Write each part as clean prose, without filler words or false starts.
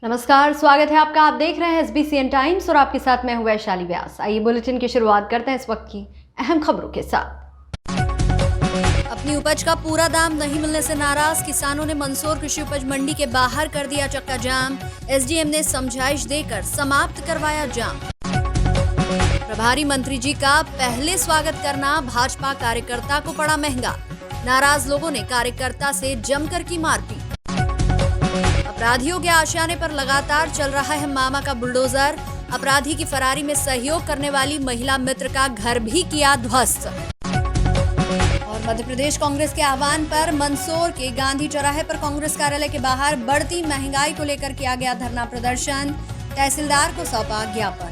नमस्कार, स्वागत है आपका। आप देख रहे हैं SBCN टाइम्स और आपके साथ मैं हूं वैशाली व्यास। आइए बुलेटिन की शुरुआत करते हैं इस वक्त की अहम खबरों के साथ। अपनी उपज का पूरा दाम नहीं मिलने से नाराज किसानों ने मंदसौर कृषि उपज मंडी के बाहर कर दिया चक्का जाम। SDM ने समझाइश देकर समाप्त करवाया जाम। प्रभारी मंत्री जी का पहले स्वागत करना भाजपा कार्यकर्ता को पड़ा महंगा। नाराज लोगों ने कार्यकर्ता से जमकर की मारपीट। अपराधियों के आशियाने पर लगातार चल रहा है मामा का बुलडोजर। अपराधी की फरारी में सहयोग करने वाली महिला मित्र का घर भी किया ध्वस्त। और मध्य प्रदेश कांग्रेस के आह्वान पर मंदसौर के गांधी चौराहे पर कांग्रेस कार्यालय के बाहर बढ़ती महंगाई को लेकर किया गया धरना प्रदर्शन। तहसीलदार को सौंपा ज्ञापन।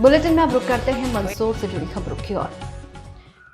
बुलेटिन में अब रुक करते हैं मंदसौर से जुड़ी खबरों की ओर।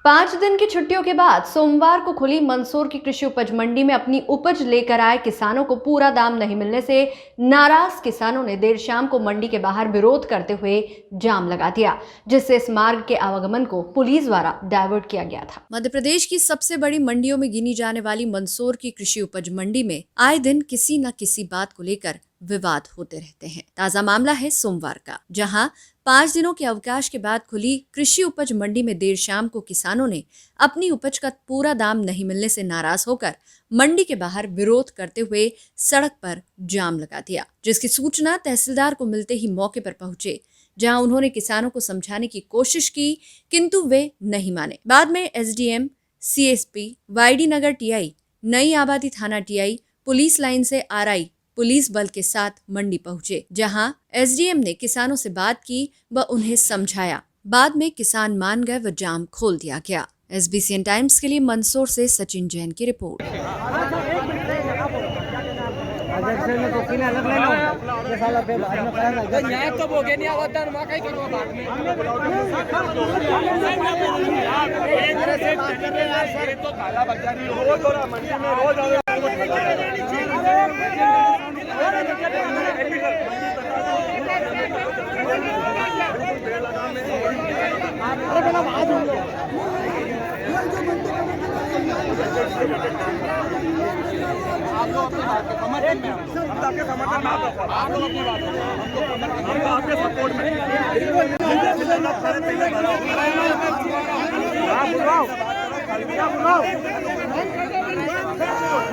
5 दिन की छुट्टियों के बाद सोमवार को खुली मंदसौर की कृषि उपज मंडी में अपनी उपज लेकर आए किसानों को पूरा दाम नहीं मिलने से नाराज किसानों ने देर शाम को मंडी के बाहर विरोध करते हुए जाम लगा दिया, जिससे इस मार्ग के आवागमन को पुलिस द्वारा डायवर्ट किया गया था। मध्य प्रदेश की सबसे बड़ी मंडियों में गिनी जाने वाली मंदसौर की कृषि उपज मंडी में आए दिन किसी न किसी बात को लेकर विवाद होते रहते हैं। ताजा मामला है सोमवार का, जहां 5 दिनों के अवकाश के बाद खुली कृषि उपज मंडी में देर शाम को किसानों ने अपनी उपज का पूरा दाम नहीं मिलने से नाराज होकर मंडी के बाहर विरोध करते हुए सड़क पर जाम लगा दिया, जिसकी सूचना तहसीलदार को मिलते ही मौके पर पहुंचे, जहां उन्होंने किसानों को समझाने की कोशिश की, किंतु वे नहीं माने। बाद में SDM, CSP, YD नगर TI, नई आबादी थाना TI, पुलिस लाइन से RI पुलिस बल के साथ मंडी पहुंचे, जहां SDM ने किसानों से बात की व उन्हें समझाया। बाद में किसान मान गए व जाम खोल दिया गया। SBCN टाइम्स के लिए मंदसौर से सचिन जैन की रिपोर्ट।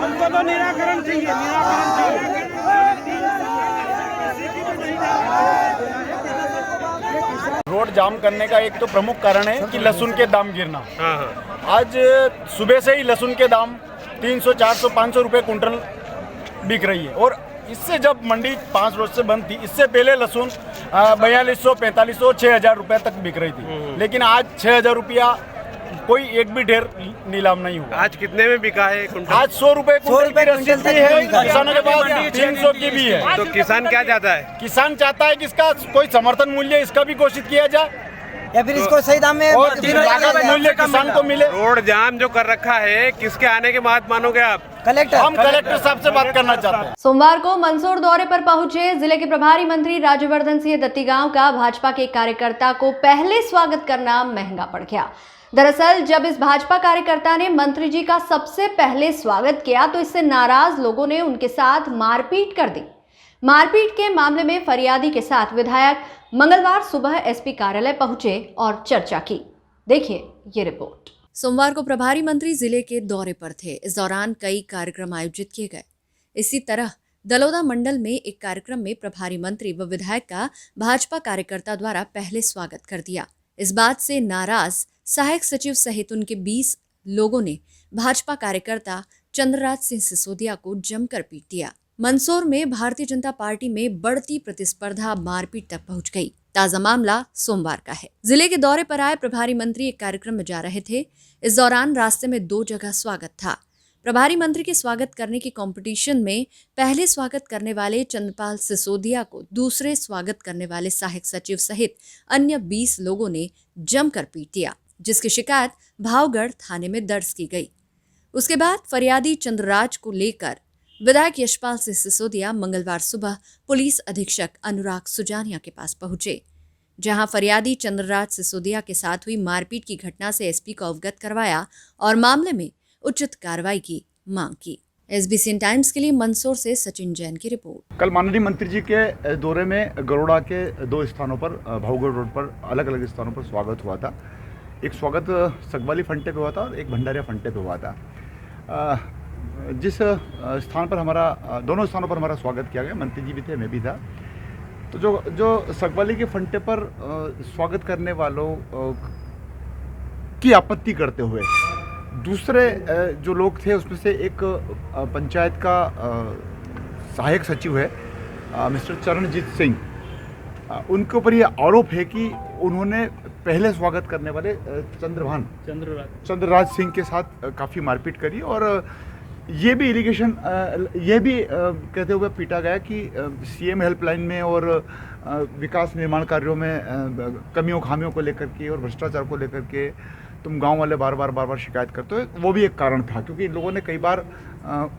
हमको तो निराकरण चाहिए, निराकरण चाहिए। रोड जाम करने का एक तो प्रमुख कारण है कि लहसुन के दाम गिरना। आज सुबह से ही लहसुन के दाम 300, 400, 500 रुपए कुंटल बिक रही है, और इससे जब मंडी 5 रोज से बंद थी, इससे पहले लहसुन 4200, 4500, 6000 रुपए तक बिक रही थी। लेकिन आज 6000 रुपया कोई एक भी ढेर नीलाम नहीं हुआ। आज कितने में बिका है कुंटल? आज 100 रुपए कुंटल की रसीद भी है किसानों के पास, 300 की भी है। तो किसान क्या चाहता है? किसान चाहता है कि इसका कोई समर्थन मूल्य इसका भी घोषित किया जाए, या फिर इसको सही दाम में और लागत मूल्य किसान को मिले। रोड जाम जो कर रखा है, किसके आने के बाद मानोगे आप? कलेक्टर। हम कलेक्टर साहब से बात करना चाहते हैं। सोमवार को मंदसौर दौरे पर पहुंचे जिले के प्रभारी मंत्री राज्यवर्धन सिंह दत्तीगांव का भाजपा के कार्यकर्ता को पहले स्वागत करना महंगा पड़ गया। दरअसल जब इस भाजपा कार्यकर्ता ने मंत्री जी का सबसे पहले स्वागत किया तो इससे नाराज लोगों ने उनके साथ मारपीट कर दी। मारपीट के मामले में फरियादी के साथ विधायक मंगलवार सुबह SP कार्यालय पहुंचे और चर्चा की। देखिए ये रिपोर्ट। सोमवार को प्रभारी मंत्री जिले के दौरे पर थे। इस दौरान कई कार्यक्रम आयोजित किए गए। इसी तरह दलोदा मंडल में एक कार्यक्रम में प्रभारी मंत्री व विधायक का भाजपा कार्यकर्ता द्वारा पहले स्वागत कर दिया। इस बात से नाराज सहायक सचिव सहित उनके 20 लोगों ने भाजपा कार्यकर्ता चंद्रराज सिंह सिसोदिया को जमकर पीट दिया। मंदसौर में भारतीय जनता पार्टी में बढ़ती प्रतिस्पर्धा मारपीट तक पहुंच गई। ताजा मामला सोमवार का है। जिले के दौरे पर आए प्रभारी मंत्री एक कार्यक्रम में जा रहे थे। इस दौरान रास्ते में 2 जगह स्वागत था। प्रभारी मंत्री के स्वागत करने की कंपटीशन में पहले स्वागत करने वाले चंद्रपाल सिसोदिया को दूसरे स्वागत करने वाले सहायक सचिव सहित अन्य 20 लोगों ने जमकर पीट दिया, जिसकी शिकायत भावगढ़ थाने में दर्ज की गई। उसके बाद फरियादी चंद्रराज को लेकर विधायक यशपाल सिंह सिसोदिया मंगलवार सुबह पुलिस अधीक्षक अनुराग सुजानिया के पास पहुंचे, जहां फरियादी चंद्रराज सिसोदिया के साथ हुई मारपीट की घटना से SP को अवगत करवाया और मामले में उचित कार्रवाई की मांग की। SBCN टाइम्स के लिए मंदसौर से सचिन जैन की रिपोर्ट। कल माननीय मंत्री जी के दौरे में गरोड़ा के 2 स्थानों पर भाऊगढ़ रोड पर अलग अलग स्थानों पर स्वागत हुआ था। एक स्वागत सकबाली फंटे पे हुआ था और एक भंडारिया फंटे पे हुआ था। जिस स्थान पर दोनों स्थानों पर हमारा स्वागत किया गया, मंत्री जी भी थे, मैं भी था। तो जो सकबाली के फंटे पर स्वागत करने वालों की आपत्ति करते हुए दूसरे जो लोग थे उसमें से एक पंचायत का सहायक सचिव है मिस्टर चरणजीत सिंह, उनके ऊपर ये आरोप है कि उन्होंने पहले स्वागत करने वाले चंद्रराज सिंह के साथ काफ़ी मारपीट करी और ये भी एलिगेशन कहते हुए पीटा गया कि CM हेल्पलाइन में और विकास निर्माण कार्यों में कमियों खामियों को लेकर के और भ्रष्टाचार को लेकर के तुम गांव वाले बार बार शिकायत करते हो। वो भी एक कारण था, क्योंकि इन लोगों ने कई बार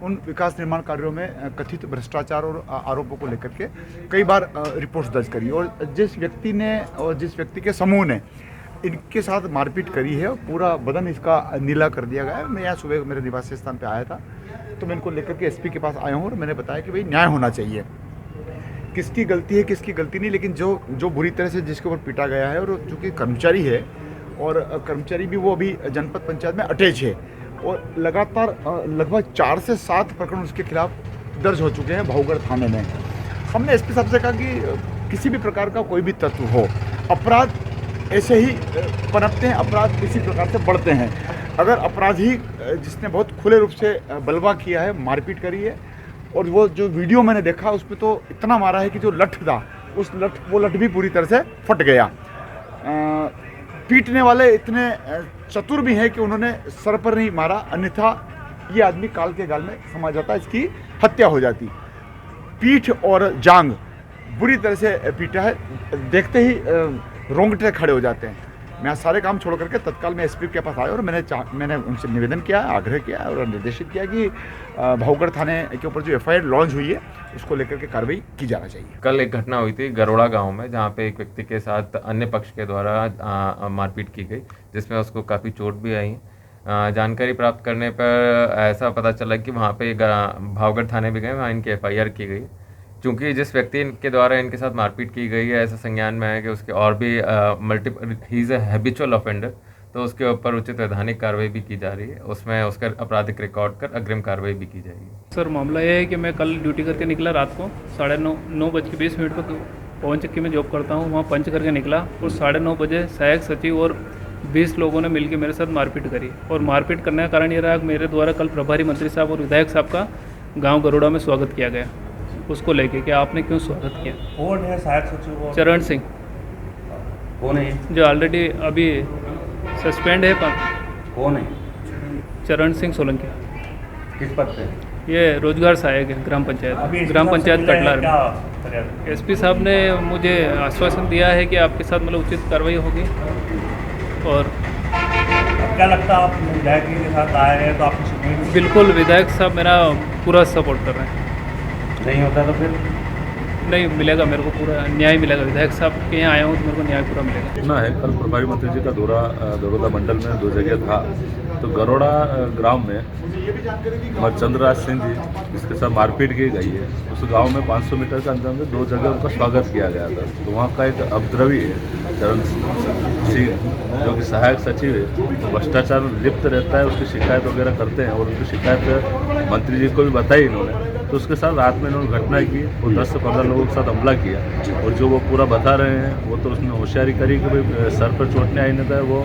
उन विकास निर्माण कार्यों में कथित भ्रष्टाचार और आरोपों को लेकर के कई बार रिपोर्ट्स दर्ज करी और जिस व्यक्ति के समूह ने इनके साथ मारपीट करी है, पूरा बदन इसका नीला कर दिया गया है। मैं यहाँ सुबह मेरे निवास स्थान पे आया था, तो मैं इनको लेकर के SP के पास आया हूँ और मैंने बताया कि भाई न्याय होना चाहिए, किसकी गलती है किसकी गलती नहीं, लेकिन जो बुरी तरह से जिसके ऊपर पीटा गया है और चूँकि कर्मचारी है और कर्मचारी भी वो अभी जनपद पंचायत में अटैच है और लगातार लगभग 4 से 7 प्रकरण उसके खिलाफ दर्ज हो चुके हैं भाऊगढ़ थाने में। हमने SP साहब से कहा कि किसी भी प्रकार का कोई भी तत्व हो, अपराध ऐसे ही पनपते हैं, अपराध इसी प्रकार से बढ़ते हैं। अगर अपराधी जिसने बहुत खुले रूप से बलवा किया है, मारपीट करी है, और वो जो वीडियो मैंने देखा उसमें तो इतना मारा है कि जो लठ था वो लठ भी पूरी तरह से फट गया। पीटने वाले इतने चतुर भी हैं कि उन्होंने सर पर नहीं मारा, अन्यथा ये आदमी काल के गाल में समा जाता, इसकी हत्या हो जाती। पीठ और जांग बुरी तरह से पीटा है, देखते ही रोंगटे खड़े हो जाते हैं। मैं सारे काम छोड़ करके तत्काल में SP के पास आया और मैंने उनसे निवेदन किया, आग्रह किया और निर्देशित किया कि भाऊगढ़ थाने के ऊपर जो FIR लॉन्च हुई है उसको लेकर के कार्रवाई की जाना चाहिए। कल एक घटना हुई थी गरोड़ा गांव में, जहां पे एक व्यक्ति के साथ अन्य पक्ष के द्वारा मारपीट की गई, जिसमें उसको काफ़ी चोट भी आई। जानकारी प्राप्त करने पर ऐसा पता चला कि वहाँ पे भाऊगढ़ थाने भी गए, वहाँ इनकी FIR की गई। चूँकि जिस व्यक्ति के द्वारा इनके साथ मारपीट की गई है, ऐसा संज्ञान में है कि उसके और भी he is a habitual offender, तो उसके ऊपर उचित वैधानिक कार्रवाई भी की जा रही है। उसमें उसका आपराधिक रिकॉर्ड कर अग्रिम कार्रवाई भी की जाएगी। सर, मामला यह है कि मैं कल ड्यूटी करके निकला रात को 9:20 पर पवन चक्की में जॉब करता हूँ, वहाँ पंच करके निकला और 9:30 बजे सहायक सचिव और 20 लोगों ने मिलकर मेरे साथ मारपीट करी। और मारपीट करने का कारण ये रहा कि मेरे द्वारा कल प्रभारी मंत्री साहब और विधायक साहब का गाँव गरोड़ा में स्वागत किया गया। उसको लेके कि आपने क्यों स्वागत किया। कौन है सहायक सचिव? चरण सिंह। कौन है? जो ऑलरेडी अभी सस्पेंड है। कौन है? चरण सिंह सोलंकी। किस पद पे? ये रोजगार सहायक है ग्राम पंचायत कटलार में। SP साहब ने मुझे आश्वासन दिया है कि आपके साथ मतलब उचित कार्रवाई होगी। और क्या लगता है, आप विधायक के साथ आए हैं तो आपको? बिल्कुल, विधायक साहब मेरा पूरा सपोर्ट कर रहे हैं। नहीं होता तो फिर नहीं मिलेगा, मेरे को पूरा न्याय मिलेगा। विधायक साहब के यहाँ आया हूँ तो मेरे को न्याय पूरा मिलेगा। इतना है, कल प्रभारी मंत्री जी का दौरा दरोदा मंडल में 2 जगह था। तो गरोड़ा ग्राम में चंद्रराज सिंह जी जिसके साथ मारपीट की गई है, उस गांव में 500 मीटर के अंदर में 2 जगह उनका स्वागत किया गया था। तो वहाँ का एक उपद्रवी है चरण सिंह, जो कि सहायक सचिव है, भ्रष्टाचार में लिप्त रहता है, उसकी शिकायत वगैरह करते हैं और उनकी शिकायत मंत्री जी को भी बताई इन्होंने। तो उसके साथ रात में इन्होंने घटना की और 10 से 15 लोगों के साथ हमला किया। और जो वो पूरा बता रहे हैं वो तो उसने होशियारी करी कि भाई सर पर चोट नहीं आई, नहीं था वो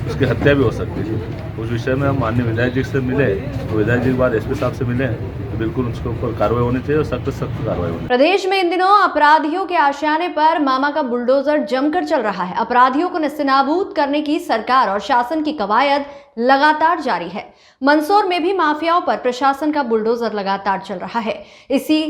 उसकी हत्या भी हो सकती थी। उस विषय में हम माननीय विधायक जी से मिले, तो विधायक जी के बाद SP साहब से मिले, तो बिल्कुल उसके ऊपर कार्रवाई होनी चाहिए और सख्त कार्रवाई होनी चाहिए। प्रदेश में इन दिनों अपराधियों के आशियाने पर मामा का बुलडोजर जमकर चल रहा है। अपराधियों को नेस्तनाबूद करने की सरकार और शासन की कवायद लगातार जारी है। मंदसौर में भी माफियाओं पर प्रशासन का बुलडोजर लगातार चल रहा है। इसी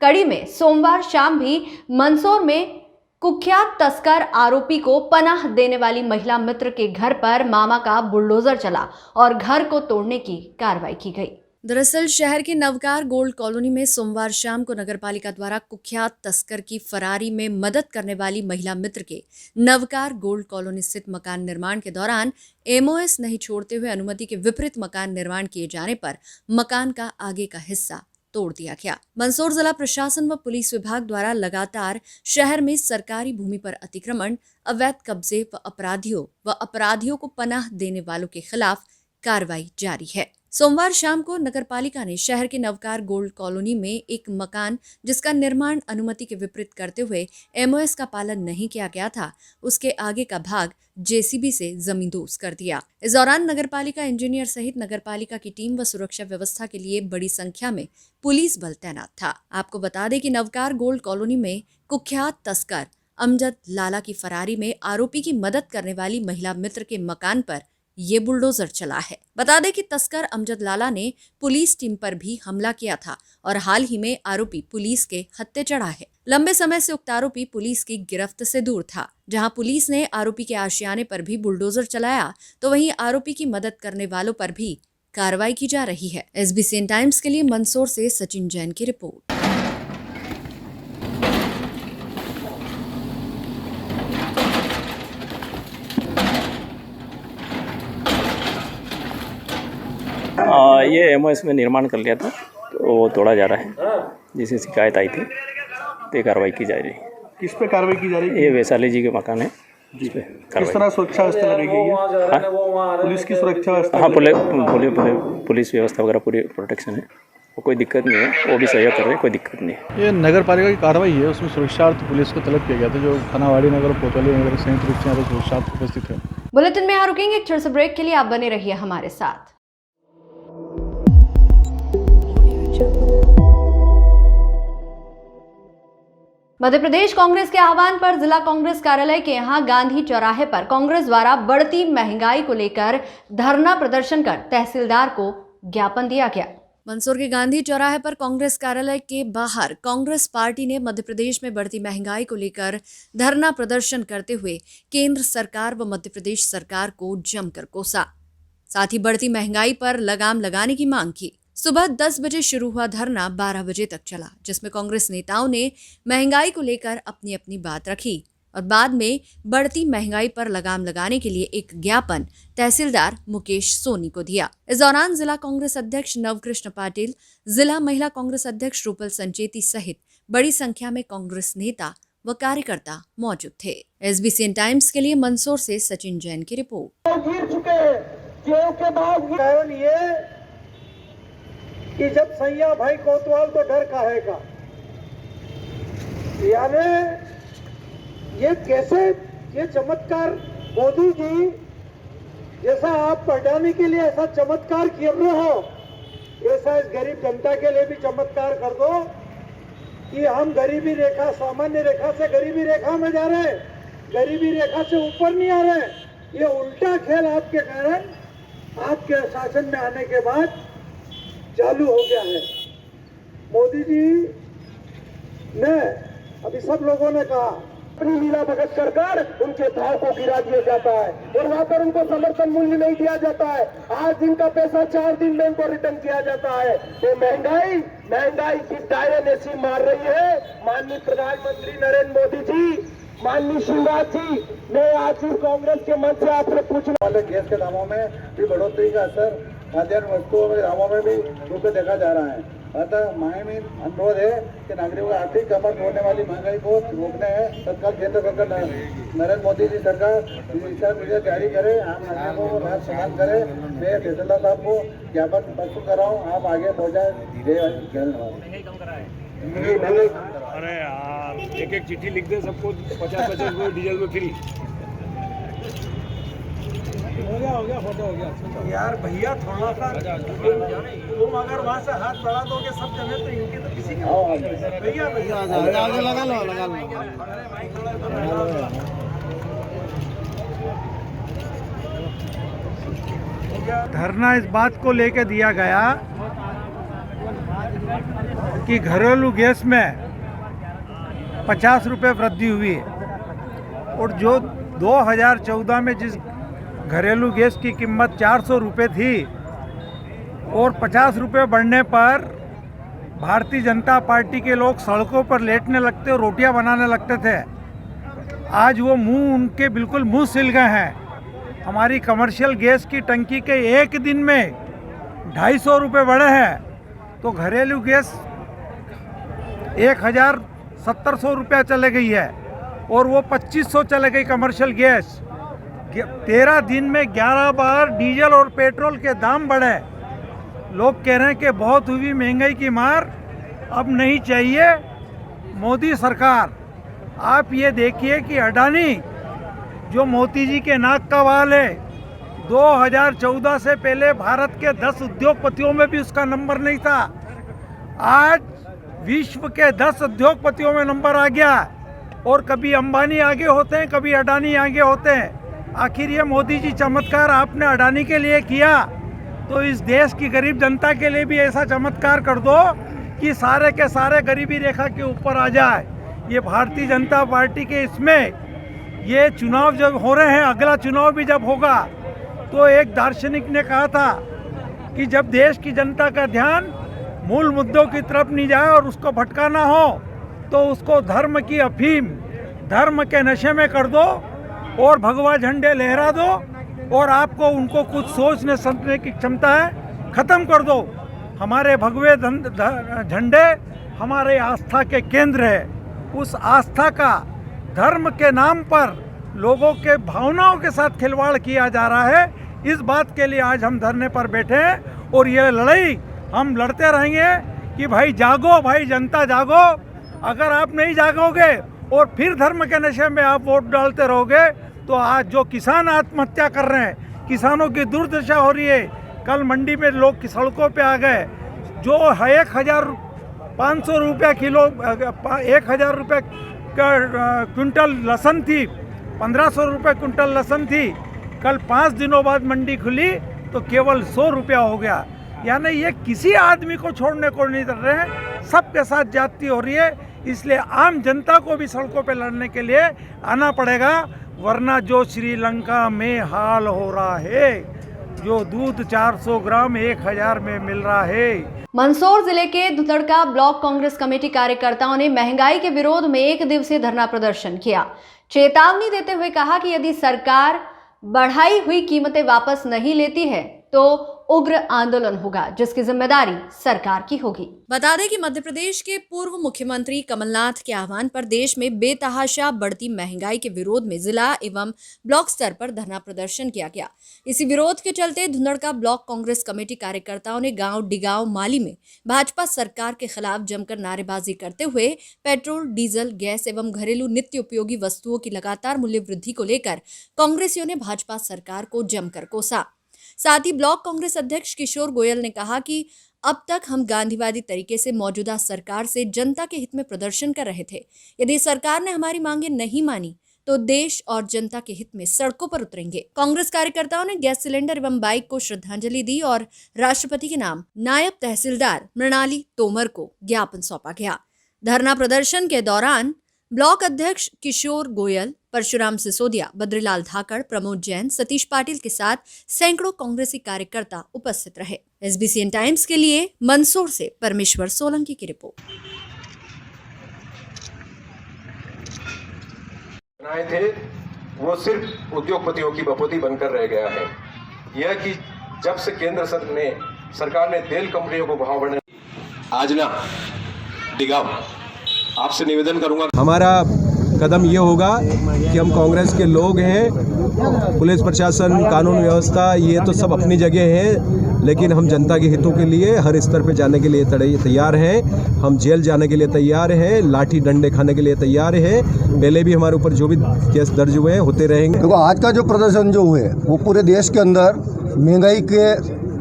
कड़ी में सोमवार शाम भी मंदसौर में कुख्यात तस्कर आरोपी को पनाह देने वाली महिला मित्र के घर पर मामा का बुलडोजर चला और घर को तोड़ने की कार्रवाई की गई। दरअसल शहर के नवकार गोल्ड कॉलोनी में सोमवार शाम को नगरपालिका द्वारा कुख्यात तस्कर की फरारी में मदद करने वाली महिला मित्र के नवकार गोल्ड कॉलोनी स्थित मकान निर्माण के दौरान एमओएस नहीं छोड़ते हुए अनुमति के विपरीत मकान निर्माण किए जाने पर मकान का आगे का हिस्सा तोड़ दिया गया। मंदसौर जिला प्रशासन व पुलिस विभाग द्वारा लगातार शहर में सरकारी भूमि पर अतिक्रमण, अवैध कब्जे व अपराधियों को पनाह देने वालों के खिलाफ कार्रवाई जारी है। सोमवार शाम को नगरपालिका ने शहर के नवकार गोल्ड कॉलोनी में एक मकान जिसका निर्माण अनुमति के विपरीत करते हुए एमओएस का पालन नहीं किया गया था, उसके आगे का भाग जेसीबी से जमींदोज कर दिया। इस दौरान नगरपालिका इंजीनियर सहित नगरपालिका की टीम व सुरक्षा व्यवस्था के लिए बड़ी संख्या में पुलिस बल तैनात था। आपको बता दें कि नवकार गोल्ड कॉलोनी में कुख्यात तस्कर अमजद लाला की फरारी में आरोपी की मदद करने वाली महिला मित्र के मकान पर ये बुलडोजर चला है। बता दें कि तस्कर अमजद लाला ने पुलिस टीम पर भी हमला किया था और हाल ही में आरोपी पुलिस के हत्थे चढ़ा है। लंबे समय से उक्त आरोपी पुलिस की गिरफ्त से दूर था। जहां पुलिस ने आरोपी के आशियाने पर भी बुलडोजर चलाया, तो वहीं आरोपी की मदद करने वालों पर भी कार्रवाई की जा रही है। SBCN टाइम्स के लिए मंदसौर से सचिन जैन की रिपोर्ट। ये एमओएस में निर्माण कर लिया था, तो वो तोड़ा जा रहा है। जिसे शिकायत आई थी तो कार्रवाई की जा रही है। किस पे कार्रवाई की जा रही है? ये वैशाली जी के मकान है। किस तरह सुरक्षा व्यवस्था लगाई गई है? पुलिस की सुरक्षा व्यवस्था? हाँ, पुलिस व्यवस्था वगैरह पूरी प्रोटेक्शन है, वो कोई दिक्कत नहीं है। वो भी सहयोग कर रहे हैं, कोई दिक्कत नहीं है। ये नगर पालिका की कार्रवाई है, उसमें सुरक्षार्थ पुलिस को तलब किया गया था, जो थानावाड़ी नगर कोतवाली नगर संयुक्त रूप से यहाँ पर सुरक्षार्थ उपस्थित है। बुलेटिन में यहाँ रुकेंगे एक छोटे से ब्रेक के लिए, आप बने रहिए हमारे साथ। मध्य प्रदेश कांग्रेस के आह्वान पर जिला कांग्रेस कार्यालय के यहां गांधी चौराहे पर कांग्रेस द्वारा बढ़ती महंगाई को लेकर धरना प्रदर्शन कर तहसीलदार को ज्ञापन दिया गया। मंदसौर के गांधी चौराहे पर कांग्रेस कार्यालय के बाहर कांग्रेस पार्टी ने मध्य प्रदेश में बढ़ती महंगाई को लेकर धरना प्रदर्शन करते हुए केंद्र सरकार व मध्य प्रदेश सरकार को जमकर कोसा। साथ ही बढ़ती महंगाई पर लगाम लगाने की मांग की। सुबह 10 बजे शुरू हुआ धरना 12 बजे तक चला, जिसमें कांग्रेस नेताओं ने महंगाई को लेकर अपनी अपनी बात रखी और बाद में बढ़ती महंगाई पर लगाम लगाने के लिए एक ज्ञापन तहसीलदार मुकेश सोनी को दिया। इस दौरान जिला कांग्रेस अध्यक्ष नवकृष्ण पाटिल, जिला महिला कांग्रेस अध्यक्ष रूपल संचेती सहित बड़ी संख्या में कांग्रेस नेता व कार्यकर्ता मौजूद थे। SBCN टाइम्स के लिए मंदसौर से सचिन जैन की रिपोर्ट। कि जब सैया भाई कोतवाल तो डर काहे का, यानी ये कैसे, ये चमत्कार मोदी जी जैसा आप पढ़ाने के लिए ऐसा चमत्कार किए हो, ऐसा इस गरीब जनता के लिए भी चमत्कार कर दो कि हम गरीबी रेखा, सामान्य रेखा से गरीबी रेखा में जा रहे हैं, गरीबी रेखा से ऊपर नहीं आ रहे। ये उल्टा खेल आपके कारण, आपके शासन में आने के बाद चालू हो गया है। मोदी जी ने, अभी सब लोगों ने कहा, अपनी लीला भगत कर उनके भाव को गिरा दिया जाता है और वहां पर उनको समर्थन मूल्य नहीं दिया जाता है। आज जिनका पैसा 4 दिन में उनको रिटर्न किया जाता है। तो महंगाई की दायरे ने सी मार रही है। माननीय प्रधानमंत्री नरेंद्र मोदी जी, माननीय शिवराज जी ने आज कांग्रेस के मंच से आपसे पूछने वाले गैस के दामों में भी बढ़ोतरी का असर खाद्यान्न वस्तुओं में दामों में भी रूप में देखा जा रहा है। अतः मांग में अनुरोध है कि नागरिकों का आर्थिक कमर होने वाली महंगाई को रोकने है तत्काल केंद्र सरकार नरेंद्र मोदी जी सरकार दिशा निर्देश जारी करे, आम नागरिकों को लाभ प्रदान करे। मैं तहसीलदार साहब को ज्ञापन प्रस्तुत कर रहा हूँ, आप आगे पहुँचाए। अरे यार, एक चिट्ठी लिख दे सबको, 50-50 रुपये डीजल में फ्री। हो गया फोटो हो गया यार। भैया थोड़ा सा तुम अगर वहाँ से हाथ बढ़ा दोगे सब जगह, तो इनके तो किसी का भैया आगे लगा लो। धरना इस बात को लेकर दिया गया कि घरेलू गैस में 50 रुपये वृद्धि हुई है और जो 2014 में जिस घरेलू गैस की कीमत 400 रुपये थी, और 50 रुपये बढ़ने पर भारतीय जनता पार्टी के लोग सड़कों पर लेटने लगते और रोटियां बनाने लगते थे। आज वो मुंह उनके बिल्कुल मुंह सिल गए हैं। हमारी कमर्शियल गैस की टंकी के एक दिन में 250 रुपये बढ़े हैं, तो घरेलू गैस 1700 रुपया चले गई है और वो 2500 चले गई कमर्शियल गैस। 13 दिन में 11 बार डीजल और पेट्रोल के दाम बढ़े। लोग कह रहे हैं कि बहुत हुई महंगाई की मार, अब नहीं चाहिए मोदी सरकार। आप ये देखिए कि अडानी जो मोदी जी के नाक का वाल है, 2014 से पहले भारत के 10 उद्योगपतियों में भी उसका नंबर नहीं था। आज विश्व के 10 उद्योगपतियों में नंबर आ गया और कभी अंबानी आगे होते हैं, कभी अडानी आगे होते हैं। आखिर ये मोदी जी चमत्कार आपने अडानी के लिए किया, तो इस देश की गरीब जनता के लिए भी ऐसा चमत्कार कर दो कि सारे के सारे गरीबी रेखा के ऊपर आ जाए। ये भारतीय जनता पार्टी के इसमें ये चुनाव जब हो रहे हैं, अगला चुनाव भी जब होगा, तो एक दार्शनिक ने कहा था कि जब देश की जनता का ध्यान मूल मुद्दों की तरफ नहीं जाए और उसको भटकाना हो, तो उसको धर्म की अफीम, धर्म के नशे में कर दो और भगवा झंडे लहरा दो और आपको उनको कुछ सोचने समझने की क्षमता है, ख़त्म कर दो। हमारे भगवे झंडे हमारे आस्था के केंद्र है। उस आस्था का धर्म के नाम पर लोगों के भावनाओं के साथ खिलवाड़ किया जा रहा है। इस बात के लिए आज हम धरने पर बैठे हैं और ये लड़ाई हम लड़ते रहेंगे कि भाई जागो, भाई जनता जागो। अगर आप नहीं जागोगे और फिर धर्म के नशे में आप वोट डालते रहोगे, तो आज जो किसान आत्महत्या कर रहे हैं, किसानों की दुर्दशा हो रही है। कल मंडी में लोग सड़कों पे आ गए, जो 1500 रुपया किलो, 1000 रुपये का क्विंटल लहसुन थी, 1500 रुपये क्विंटल लहसुन थी, कल 5 दिनों बाद मंडी खुली तो केवल 100 रुपया हो गया। यानी ये किसी आदमी को छोड़ने को नहीं कर रहे हैं, सबके साथ जाती हो रही है। इसलिए आम जनता को भी सड़कों पे लड़ने के लिए आना पड़ेगा, वरना जो श्रीलंका में हाल हो रहा है, जो दूध 400 ग्राम 1000 में मिल रहा है। मंदसौर जिले के धुतड़का ब्लॉक कांग्रेस कमेटी कार्यकर्ताओं ने महंगाई के विरोध में 1 दिवसीय धरना प्रदर्शन किया। चेतावनी देते हुए कहा कि यदि सरकार बढ़ाई हुई कीमतें वापस नहीं लेती है तो उग्र आंदोलन होगा, जिसकी जिम्मेदारी सरकार की होगी। बता दें कि मध्य प्रदेश के पूर्व मुख्यमंत्री कमलनाथ के आह्वान पर देश में बेतहाशा बढ़ती महंगाई के विरोध में जिला एवं ब्लॉक स्तर पर धरना प्रदर्शन किया गया। इसी विरोध के चलते धुंधड़का ब्लॉक कांग्रेस कमेटी कार्यकर्ताओं ने गांव डिगांव माली में भाजपा सरकार के खिलाफ जमकर नारेबाजी करते हुए पेट्रोल, डीजल, गैस एवं घरेलू नित्य उपयोगी वस्तुओं की लगातार मूल्य वृद्धि को लेकर कांग्रेसियों ने भाजपा सरकार को जमकर कोसा। साथ ही ब्लॉक कांग्रेस अध्यक्ष किशोर गोयल ने कहा कि अब तक हम गांधीवादी तरीके से मौजूदा सरकार से जनता के हित में प्रदर्शन कर रहे थे। यदि सरकार ने हमारी मांगे नहीं मानी तो देश और जनता के हित में सड़कों पर उतरेंगे। कांग्रेस कार्यकर्ताओं ने गैस सिलेंडर एवं बाइक को श्रद्धांजलि दी और राष्ट्रपति के नाम नायब तहसीलदार मृणाली तोमर को ज्ञापन सौंपा गया। धरना प्रदर्शन के दौरान ब्लॉक अध्यक्ष किशोर गोयल, परशुराम सिसोदिया, बद्रीलाल धाकड़, प्रमोद जैन, सतीश पाटिल के साथ सैकड़ों कांग्रेसी कार्यकर्ता उपस्थित रहे। SBCN टाइम्स के लिए मंदसौर से परमेश्वर सोलंकी की रिपोर्ट। थे वो सिर्फ उद्योगपतियों की बपोती बनकर रह गया है। यह कि जब से केंद्र सरकार ने तेल कंपनियों को भाव बढ़ाने, आज ना डिगांव आपसे निवेदन करूंगा, हमारा कदम ये होगा कि हम कांग्रेस के लोग हैं, पुलिस प्रशासन, कानून व्यवस्था ये तो सब अपनी जगह है, लेकिन हम जनता के हितों के लिए हर स्तर पे जाने के लिए तैयार हैं। हम जेल जाने के लिए तैयार हैं, लाठी डंडे खाने के लिए तैयार हैं। पहले भी हमारे ऊपर जो भी केस दर्ज हुए हैं होते रहेंगे। देखो, आज का जो प्रदर्शन जो हुए वो पूरे देश के अंदर महंगाई के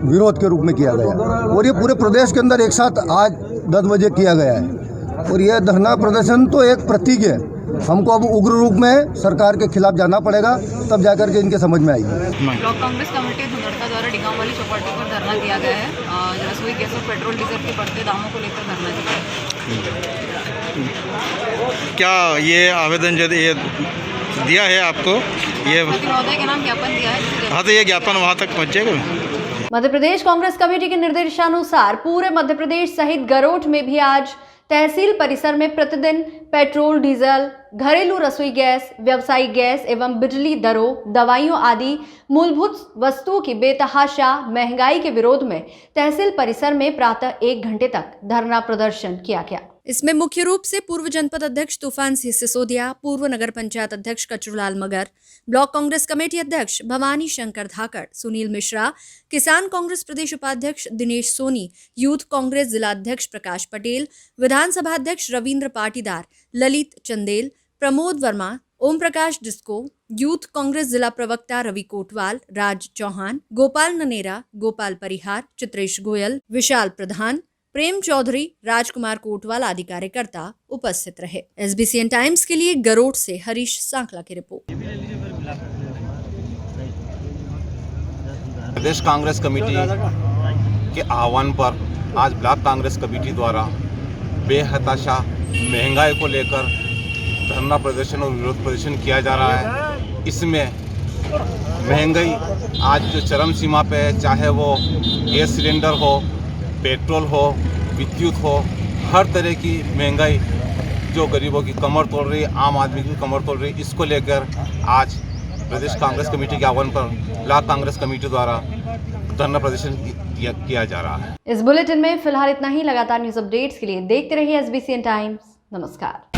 विरोध के रूप में किया गया और ये पूरे प्रदेश के अंदर एक साथ आज 10 बजे किया गया है। और यह धरना प्रदर्शन तो एक प्रतीक है। हमको अब उग्र रूप में सरकार के खिलाफ जाना पड़ेगा, तब जाकर के इनके समझ में आएगी। ब्लॉक कांग्रेस कमेटी धुंधड़का द्वारा डिगांव वाली चौपाटी पर धरना दिया गया है। रसोई गैस और पेट्रोल डीजल के बढ़ते दामों को लेकर धरना दिया है। क्या ये आवेदन जो ये दिया है आपको, ये महोदय के नाम ज्ञापन दिया है? हाँ, तो ये ज्ञापन वहाँ तक पहुँचेगा। मध्य प्रदेश कांग्रेस कमेटी के निर्देशानुसार पूरे मध्य प्रदेश सहित गरोठ में भी आज तहसील परिसर में प्रतिदिन पेट्रोल, डीजल, घरेलू रसोई गैस, व्यावसायिक गैस एवं बिजली दरों, दवाइयों आदि मूलभूत वस्तुओं की बेतहाशा महंगाई के विरोध में तहसील परिसर में प्रातः 1 घंटे तक धरना प्रदर्शन किया गया। इसमें मुख्य रूप से पूर्व जनपद अध्यक्ष तूफान सिंह सिसोदिया, पूर्व नगर पंचायत अध्यक्ष कचरूलाल मगर, ब्लॉक कांग्रेस कमेटी अध्यक्ष भवानी शंकर धाकड़, सुनील मिश्रा, किसान कांग्रेस प्रदेश उपाध्यक्ष दिनेश सोनी, यूथ कांग्रेस जिला अध्यक्ष प्रकाश पटेल, विधानसभा अध्यक्ष रविंद्र पाटीदार, ललित चंदेल, प्रमोद वर्मा, ओम प्रकाश डिस्को, यूथ कांग्रेस जिला प्रवक्ता रवि कोटवाल, राज चौहान, गोपाल ननेरा, गोपाल परिहार, चित्रेश गोयल, विशाल प्रधान, प्रेम चौधरी, राजकुमार कोटवाल आदि कार्यकर्ता उपस्थित रहे। SBCN टाइम्स के लिए गरोठ से हरीश सांखला की रिपोर्ट। प्रदेश कांग्रेस कमेटी के आह्वान पर आज ब्लॉक कांग्रेस कमेटी द्वारा बेहताशा महंगाई को लेकर धरना प्रदर्शन और विरोध प्रदर्शन किया जा रहा है। इसमें महंगाई आज जो चरम सीमा पे है, चाहे वो गैस सिलेंडर हो, पेट्रोल हो, विद्युत हो, हर तरह की महंगाई जो गरीबों की कमर तोड़ रही है, आम आदमी की कमर तोड़ रही है, इसको लेकर आज प्रदेश कांग्रेस कमेटी के आह्वान पर ब्लॉक कांग्रेस कमेटी द्वारा धरना प्रदर्शन किया जा रहा है। इस बुलेटिन में फिलहाल इतना ही। लगातार न्यूज अपडेट्स के लिए देखते रहिए SBCN टाइम्स। नमस्कार।